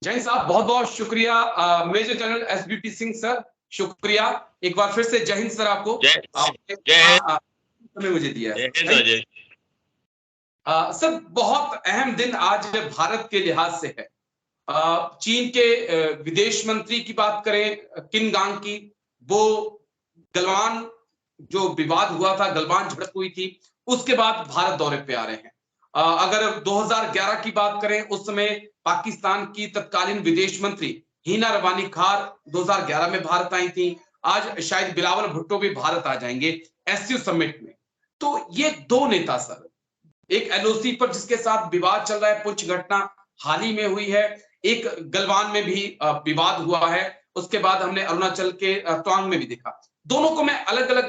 जैन साहब बहुत बहुत शुक्रिया। Major general SBP Singh sir, शुक्रिया एक बार फिर से। जय हिंद सर। आपको आपने समय मुझे दिया है सर। बहुत अहम दिन आज भारत के लिहाज से है। चीन के विदेश मंत्री की बात करें, किन गांग की, वो गलवान जो विवाद हुआ था, गलवान झड़प हुई थी, उसके बाद भारत दौरे पे आ रहे हैं। अगर 2011 की बात करें, उस समय पाकिस्तान की तत्कालीन विदेश मंत्री हिना रवानी खार 2011 में भारत आई थी। आज शायद बिलावल भुट्टो भी भारत आ जाएंगे एससीओ समिट में। तो ये दो नेता सर, एक एलओसी पर जिसके साथ विवाद चल रहा है, पुंछ घटना हाल ही में हुई है, एक गलवान में भी विवाद हुआ है, उसके बाद हमने अरुणाचल के तवांग में भी देखा। दोनों को मैं अलग अलग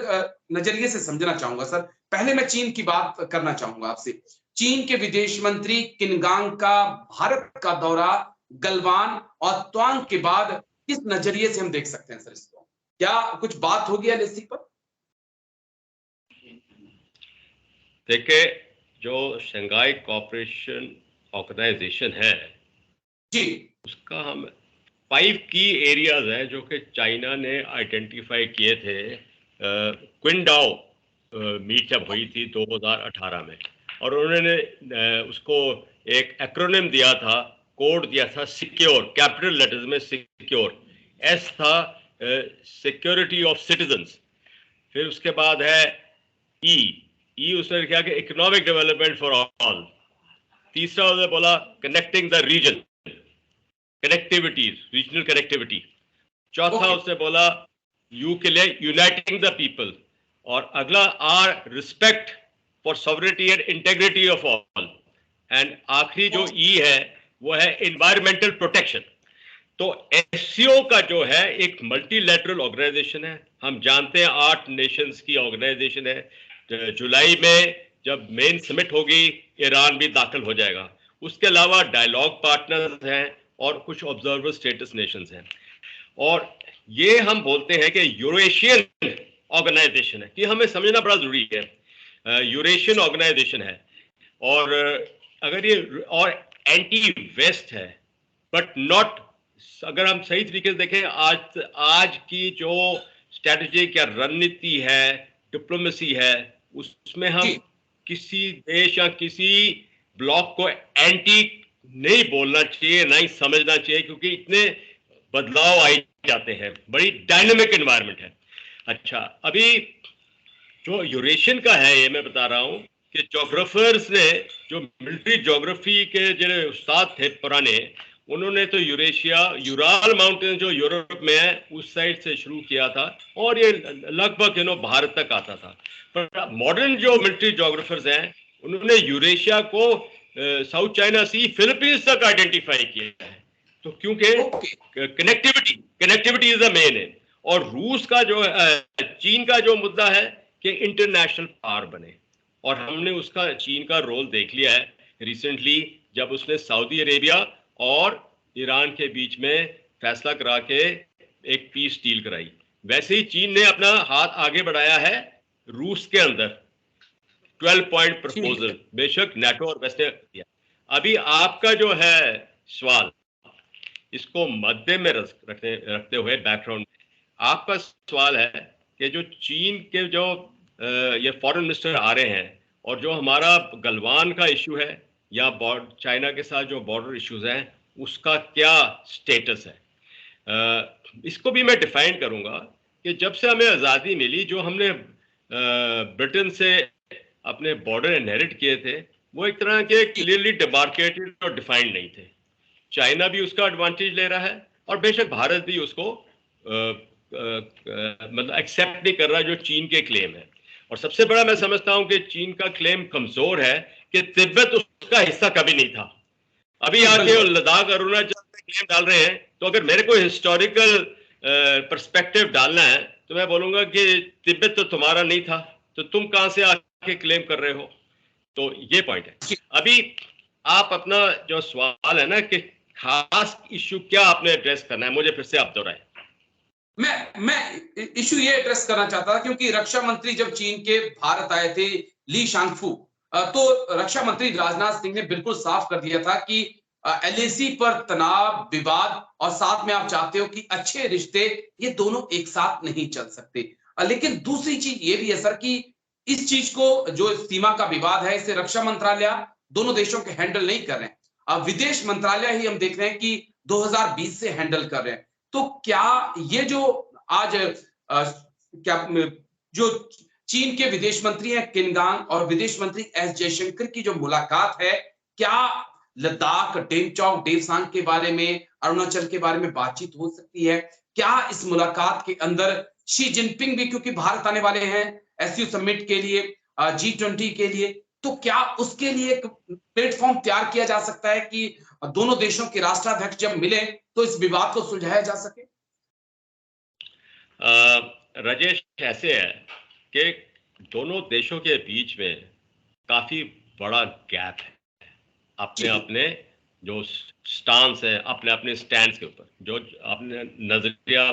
नजरिए से समझना चाहूंगा सर। पहले मैं चीन की बात करना चाहूंगा आपसे। चीन के विदेश मंत्री किनगांग का भारत का दौरा गलवान और तवांग के बाद किस नजरिए से हम देख सकते हैं सर इसको? क्या कुछ बात होगी एलएसी पर? देखिए, जो शंघाई कोऑपरेशन ऑर्गेनाइजेशन है जी, उसका हम 5 की एरियाज हैं जो कि चाइना ने आइडेंटिफाई किए थे। क्विंडाओ मीट जब हुई थी 2018 में, और उन्होंने उसको एक एक्रोनिम दिया था, कोड दिया था सिक्योर, कैपिटल लेटर्स में सिक्योर। एस था सिक्योरिटी ऑफ सिटीजन्स। फिर उसके बाद है ई उसने क्या कि इकोनॉमिक डेवलपमेंट फॉर ऑल। तीसरा उसने बोला connecting the region, connectivity, regional connectivity. चौथा उसने बोला यू के लिए यूनाइटिंग द पीपल, और अगला are respect for sovereignty and integrity of all, and आखिरी जो ई है वो है एनवायरमेंटल प्रोटेक्शन। तो एससीओ का जो है एक मल्टीलैटरल ऑर्गेनाइजेशन है। हम जानते हैं 8 नेशंस की ऑर्गेनाइजेशन है। जुलाई में जब मेन समिट होगी ईरान भी दाखिल हो जाएगा। उसके अलावा डायलॉग पार्टनर्स हैं और कुछ ऑब्जर्वर स्टेटस नेशंस हैं। और ये हम बोलते हैं कि यूरेशियन ऑर्गेनाइजेशन है, कि हमें समझना बड़ा जरूरी है। यूरेशियन ऑर्गेनाइजेशन है, और अगर ये और एंटी वेस्ट है, बट नॉट, अगर हम सही तरीके से देखें, आज की जो स्ट्रैटेजिक या रणनीति है, डिप्लोमेसी है, उसमें हम किसी देश या किसी ब्लॉक को एंटी नहीं बोलना चाहिए, नहीं समझना चाहिए, क्योंकि इतने बदलाव आए जाते हैं, बड़ी डायनामिक एनवायरनमेंट है। अच्छा, अभी जो यूरेशियन का है, ये मैं बता रहा हूं कि जोग्राफर्स ने, जो मिलिट्री ज्योग्राफी के जो उस्ताद थे पुराने, उन्होंने तो यूराल माउंटेन जो यूरोप में है उस साइड से शुरू किया था, और ये लगभग भारत तक आता था। पर मॉडर्न जो मिलिट्री ज्योग्राफर्स हैं उन्होंने यूरेशिया को साउथ चाइना सी, फिलीपींस तक आइडेंटिफाई किया है। तो क्योंकि कनेक्टिविटी इज द मेन है। और रूस का जो चीन का जो मुद्दा है कि इंटरनेशनल पावर बने, और हमने उसका चीन का रोल देख लिया है रिसेंटली, जब उसने सऊदी अरेबिया और ईरान के बीच में फैसला करा के एक पीस डील कराई। वैसे ही चीन ने अपना हाथ आगे बढ़ाया है रूस के अंदर, 12 पॉइंट प्रपोजल, बेशक नाटो और वेस्ट ने किया। अभी आपका जो है सवाल, इसको मद्दे में रखते हुए बैकग्राउंड में आपका सवाल है कि जो चीन के जो ये फॉरेन मिनिस्टर आ रहे हैं, और जो हमारा गलवान का इशू है या चाइना के साथ जो बॉर्डर इश्यूज हैं, उसका क्या स्टेटस है। इसको भी मैं डिफाइन करूंगा कि जब से हमें आज़ादी मिली, जो हमने ब्रिटेन से अपने बॉर्डर इनहेरिट किए थे, वो एक तरह के क्लियरली डिमार्केटेड और डिफाइंड नहीं थे। चाइना भी उसका एडवांटेज ले रहा है, और बेशक भारत भी उसको मतलब एक्सेप्ट नहीं कर रहा जो चीन के क्लेम है। और सबसे बड़ा मैं समझता हूं कि चीन का क्लेम कमजोर है कि तिब्बत उसका हिस्सा कभी नहीं था। अभी आके लद्दाख अरुणाचल में क्लेम डाल रहे हैं, तो अगर मेरे को हिस्टोरिकल पर्सपेक्टिव डालना है तो मैं बोलूंगा कि तिब्बत तो तुम्हारा नहीं था, तो तुम कहां से आके क्लेम कर रहे हो। तो ये पॉइंट है। अभी आप अपना जो सवाल है ना कि खास इश्यू क्या आपने एड्रेस करना है, मुझे फिर से आप दोहराएं। मैं इशू ये एड्रेस करना चाहता था, क्योंकि रक्षा मंत्री जब चीन के भारत आए थे, ली शांगफू, तो रक्षा मंत्री राजनाथ सिंह ने बिल्कुल साफ कर दिया था कि LAC पर तनाव, विवाद और साथ में आप चाहते हो कि अच्छे रिश्ते, ये दोनों एक साथ नहीं चल सकते। लेकिन दूसरी चीज ये भी है सर कि इस चीज को, जो सीमा का विवाद है, इसे रक्षा मंत्रालय दोनों देशों के हैंडल नहीं कर रहे हैं, विदेश मंत्रालय ही हम देख रहे हैं कि 2020 से हैंडल कर रहे हैं। तो क्या ये जो आज क्या जो चीन के विदेश मंत्री हैं किन गांग और विदेश मंत्री एस जयशंकर की जो मुलाकात है, क्या लद्दाख, डेमचौक, देवसांग के बारे में, अरुणाचल के बारे में बातचीत हो सकती है? क्या इस मुलाकात के अंदर शी जिनपिंग भी, क्योंकि भारत आने वाले हैं एसयू समिट के लिए, G20 के लिए, तो क्या उसके लिए एक प्लेटफॉर्म तैयार किया जा सकता है कि दोनों देशों के राष्ट्राध्यक्ष जब मिले तो इस विवाद को सुलझाया जा सके? राजेश, ऐसे है कि दोनों देशों के बीच में काफी बड़ा गैप है, अपने अपने जो स्टांस है, अपने अपने स्टैंड के ऊपर जो आपने नजरिया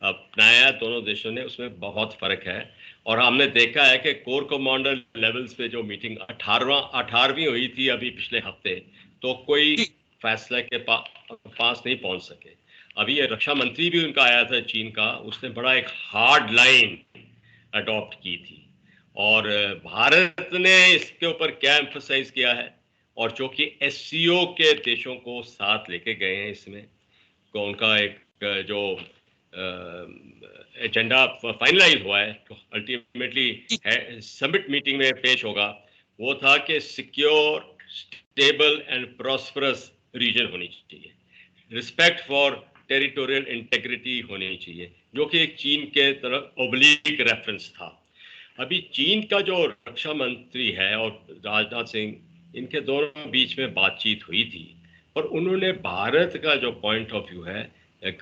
अपनाया दोनों देशों ने, उसमें बहुत फर्क है। और हमने देखा है कि कोर कमांडर लेवल्स पे जो मीटिंग 18वीं हुई थी अभी पिछले हफ्ते, तो कोई फैसले के पास नहीं पहुंच सके। अभी ये रक्षा मंत्री भी उनका आया था चीन का, उसने बड़ा एक हार्ड लाइन अडॉप्ट की थी। और भारत ने इसके ऊपर क्या एम्फसाइज किया है, और जो कि SCO के देशों को साथ लेके गए हैं इसमें, तो उनका एक जो एजेंडा फाइनलाइज हुआ है, तो अल्टीमेटली समिट मीटिंग में पेश होगा, वो था कि secure, stable and prosperous region होनी चाहिए, रिस्पेक्ट फॉर टेरिटोरियल इंटेग्रिटी होनी चाहिए, जो कि एक चीन के तरफ ओब्लिक रेफरेंस था। अभी चीन का जो रक्षा मंत्री है और राजनाथ सिंह, इनके दोनों बीच में बातचीत हुई थी, और उन्होंने भारत का जो पॉइंट ऑफ व्यू है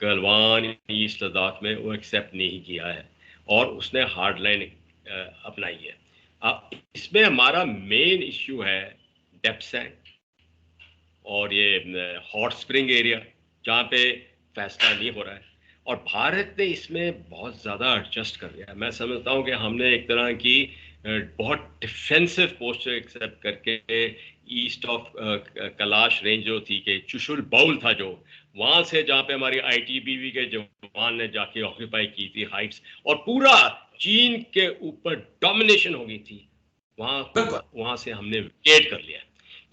गलवान, ईस्ट लद्दाख में, वो एक्सेप्ट नहीं किया है, और उसने हार्ड लाइन अपनाई है। अब इसमें हमारा मेन इश्यू है डेप्सैंग और ये हॉट स्प्रिंग एरिया, जहाँ पे फैसला नहीं हो रहा है, और भारत ने इसमें बहुत ज़्यादा एडजस्ट कर लिया है। मैं समझता हूँ कि हमने एक तरह की बहुत डिफेंसिव पोस्टर एक्सेप्ट करके ईस्ट ऑफ कैलाश रेंज जो थी, कि चुशुल बाउल था जो, वहाँ से जहाँ पे हमारी ITBP के जवान ने जाके ऑक्यूपाई की थी हाइट्स, और पूरा चीन के ऊपर डोमिनेशन हो गई थी, वहाँ से हमने वेकेट कर लिया।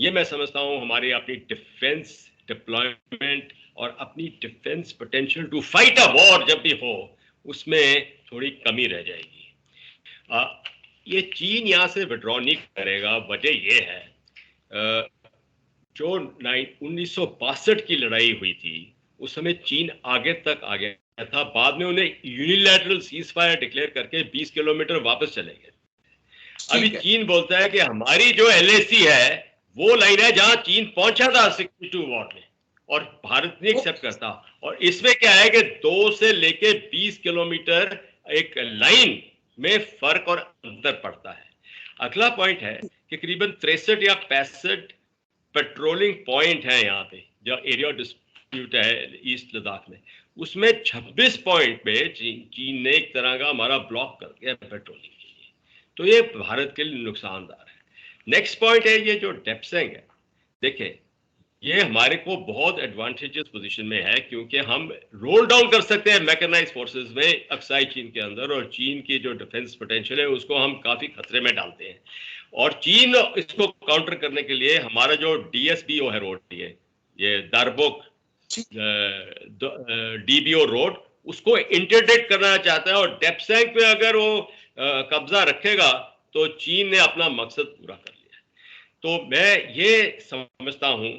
ये मैं समझता हूँ हमारी अपनी डिफेंस डिप्लॉयमेंट और अपनी defence potential to fight a war जब भी हो, उसमें थोड़ी कमी रह जाएगी। ये चीन यहाँ से विड्रॉ नहीं करेगा। वजह ये है, जो 1962 की लड़ाई हुई थी, उस समय चीन आगे तक आ गया था, बाद में उन्हें यूनिलैटरल सीज फायर डिक्लेयर करके 20 किलोमीटर वापस चले गए। अभी चीन बोलता है कि हमारी जो LAC है वो लाइन है जहां चीन पहुंचा था 62 वॉर में, और भारत नहीं एक्सेप्ट करता। और इसमें क्या है कि 2 से लेके 20 किलोमीटर एक लाइन में फर्क और अंतर पड़ता है। अगला पॉइंट है कि करीबन 63 या 65 पेट्रोलिंग पॉइंट है यहाँ पे, जो एरिया डिस्प्यूट है ईस्ट लद्दाख में, उसमें 26 पॉइंट पे चीन ने एक तरह का हमारा ब्लॉक कर दिया पेट्रोलिंग के लिए, तो ये भारत के लिए नुकसानदार है। नेक्स्ट पॉइंट है ये जो डेप्सैंग है, देखिए ये हमारे को बहुत एडवांटेजेस पोजीशन में है, क्योंकि हम रोल डाउन कर सकते हैं मैकेनाइज्ड फोर्सेस में अक्साई चीन के अंदर, और चीन की जो डिफेंस पोटेंशियल है उसको हम काफी खतरे में डालते हैं। और चीन इसको काउंटर करने के लिए हमारा जो DSBO है रोड, ये दारबोक DBO रोड, उसको इंटरडिक्ट करना चाहता है, और डेप्सैंग पे अगर वो कब्जा रखेगा तो चीन ने अपना मकसद पूरा कर लिया। तो मैं ये समझता हूं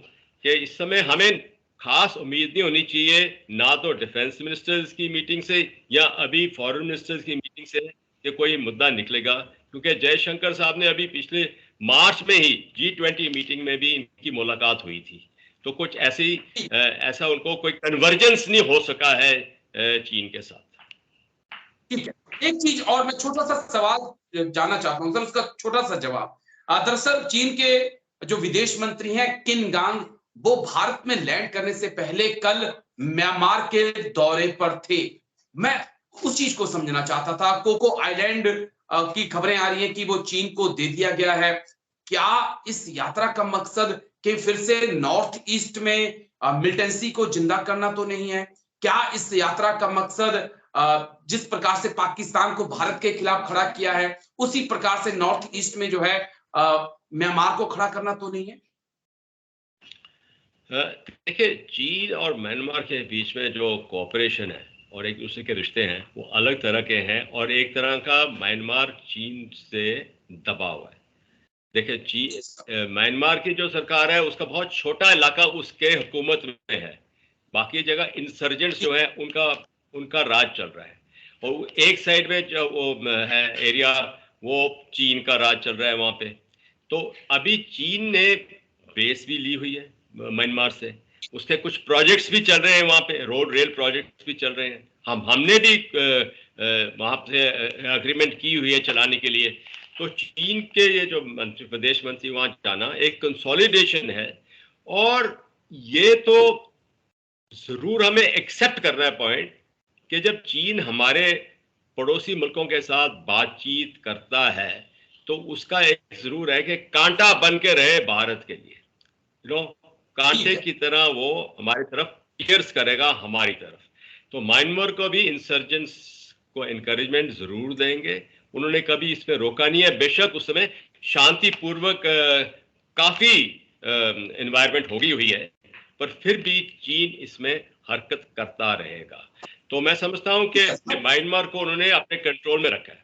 कि इस समय हमें खास उम्मीद नहीं होनी चाहिए, ना तो डिफेंस मिनिस्टर्स की मीटिंग से या अभी फॉरेन मिनिस्टर्स की मीटिंग से कि कोई मुद्दा निकलेगा, क्योंकि जयशंकर साहब ने अभी पिछले मार्च में ही G20 मीटिंग में भी इनकी मुलाकात हुई थी, तो कुछ ऐसा उनको कोई कन्वर्जेंस नहीं हो सका है चीन के साथ। ठीक है, एक चीज और मैं छोटा सा सवाल जानना चाहता हूं सर, उसका छोटा सा जवाब। दरअसल चीन के जो विदेश मंत्री हैं किन गांग, वो भारत में लैंड करने से पहले कल म्यांमार के दौरे पर थे। मैं उस चीज को समझना चाहता था, कोको आइलैंड की खबरें आ रही हैं कि वो चीन को दे दिया गया है। क्या इस यात्रा का मकसद कि फिर से नॉर्थ ईस्ट में मिलिटेंसी को जिंदा करना तो नहीं है? क्या इस यात्रा का मकसद जिस प्रकार से पाकिस्तान को भारत के खिलाफ खड़ा किया है, उसी प्रकार से नॉर्थ ईस्ट में जो है म्यांमार को खड़ा करना तो नहीं है? देखिए, चीन और म्यांमार के बीच में जो कोऑपरेशन है और एक दूसरे के रिश्ते हैं, वो अलग तरह के हैं, और एक तरह का म्यांमार चीन से दबाव है। देखिए, म्यांमार की जो सरकार है उसका बहुत छोटा इलाका उसके हुकूमत में है, बाकी जगह इंसर्जेंट्स जो है उनका राज चल रहा है, और एक साइड में जो वो है एरिया, वो चीन का राज चल रहा है वहाँ पे। तो अभी चीन ने बेस भी ली हुई है म्यांमार से, उसके कुछ प्रोजेक्ट्स भी चल रहे हैं वहाँ पे, रोड रेल प्रोजेक्ट्स भी चल रहे हैं। हमने भी वहाँ पे अग्रीमेंट की हुई है चलाने के लिए। तो चीन के ये जो विदेश मंत्री वहाँ जाना एक कंसोलिडेशन है, और ये तो जरूर हमें एक्सेप्ट करना है पॉइंट कि जब चीन हमारे पड़ोसी मुल्कों के साथ बातचीत करता है तो उसका एक जरूर है कि कांटा बन के रहे भारत के लिए, कांटे की तरह वो हमारी तरफ पियर्स करेगा हमारी तरफ। तो म्यांमार को भी इंसर्जेंट्स को एनकरेजमेंट जरूर देंगे, उन्होंने कभी इस पे रोका नहीं है। बेशक उस समय शांतिपूर्वक काफी एनवायरनमेंट होगी हुई है, पर फिर भी चीन इसमें हरकत करता रहेगा। तो मैं समझता हूं कि म्यांमार को उन्होंने अपने कंट्रोल में रखा है।